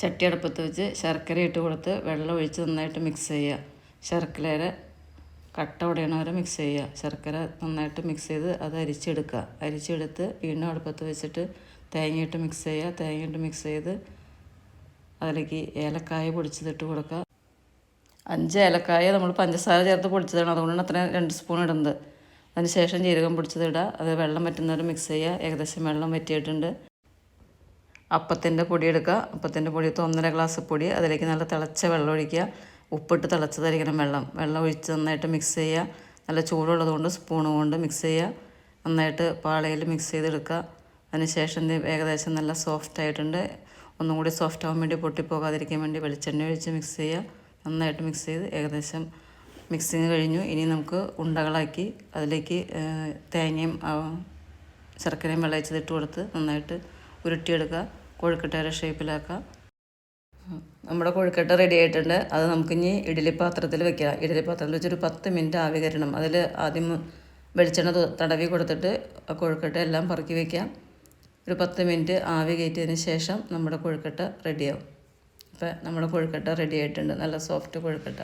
ചട്ടി അടുപ്പത്ത് വെച്ച് ശർക്കര ഇട്ട് കൊടുത്ത് വെള്ളം ഒഴിച്ച് നന്നായിട്ട് മിക്സ് ചെയ്യുക. ശർക്കരയുടെ കട്ട ഉടയണവരെ മിക്സ് ചെയ്യുക. ശർക്കര നന്നായിട്ട് മിക്സ് ചെയ്ത് അത് അരിച്ചെടുക്കുക. അരിച്ചെടുത്ത് വീണ്ടും അടുപ്പത്ത് വെച്ചിട്ട് തേങ്ങയിട്ട് മിക്സ് ചെയ്യുക. തേങ്ങയിട്ട് മിക്സ് ചെയ്ത് അതിലേക്ക് ഏലക്കായ പൊടിച്ചതിട്ട് കൊടുക്കുക. 5 ഏലക്കായ നമ്മൾ പഞ്ചസാര ചേർത്ത് പൊടിച്ചതാണ്, അതുകൊണ്ടാണ് അത്രയും 2 സ്പൂൺ ഇടുന്നത്. അതിന് ശേഷം ജീരകം പൊടിച്ചത് ഇടുക. അത് വെള്ളം വറ്റുന്നവരെ മിക്സ് ചെയ്യുക. ഏകദേശം വെള്ളം വറ്റിയിട്ടുണ്ട്. അപ്പത്തിൻ്റെ പൊടി എടുക്കുക. അപ്പത്തിൻ്റെ പൊടി 1.5 ഗ്ലാസ് പൊടി, അതിലേക്ക് നല്ല തിളച്ച വെള്ളം ഒഴിക്കുക. ഉപ്പിട്ട് തിളച്ചതായിരിക്കണം വെള്ളം ഒഴിച്ച് നന്നായിട്ട് മിക്സ് ചെയ്യുക. നല്ല ചൂടുള്ളത് കൊണ്ട് സ്പൂൺ കൊണ്ട് മിക്സ് ചെയ്യുക. നന്നായിട്ട് പാളയിൽ മിക്സ് ചെയ്തെടുക്കുക. അതിനുശേഷം ഏകദേശം നല്ല സോഫ്റ്റ് ആയിട്ടുണ്ട്. ഒന്നും കൂടി സോഫ്റ്റ് ആവാൻ വേണ്ടി പൊട്ടിപ്പോകാതിരിക്കാൻ വേണ്ടി വെളിച്ചെണ്ണ ഒഴിച്ച് മിക്സ് ചെയ്യുക. നന്നായിട്ട് മിക്സ് ചെയ്ത് ഏകദേശം മിക്സിങ് കഴിഞ്ഞു. ഇനി നമുക്ക് ഉണ്ടകളാക്കി അതിലേക്ക് തേങ്ങയും ശർക്കരയും വെള്ളയിച്ചതിട്ട് കൊടുത്ത് നന്നായിട്ട് ഉരുട്ടിയെടുക്കുക. കൊഴുക്കട്ടയുടെ ഷേപ്പിലാക്കുക. നമ്മുടെ കൊഴുക്കട്ട റെഡി ആയിട്ടുണ്ട്. അത് നമുക്കിനി ഇഡ്ഡലി പാത്രത്തിൽ വെക്കുക. ഇഡ്ഡലി പാത്രത്തിൽ വെച്ചൊരു 10 മിനിറ്റ് ആവി കയറണം. അതിൽ ആദ്യം വെളിച്ചെണ്ണ തടവി കൊടുത്തിട്ട് ആ കൊഴുക്കട്ട എല്ലാം പറക്കി വയ്ക്കാം. ഒരു 10 മിനിറ്റ് ആവി കയറ്റിയതിന് ശേഷം നമ്മുടെ കൊഴുക്കട്ട റെഡിയാവും. അപ്പോൾ നമ്മുടെ കൊഴുക്കട്ട റെഡി ആയിട്ടുണ്ട്. നല്ല സോഫ്റ്റ് കൊഴുക്കട്ട.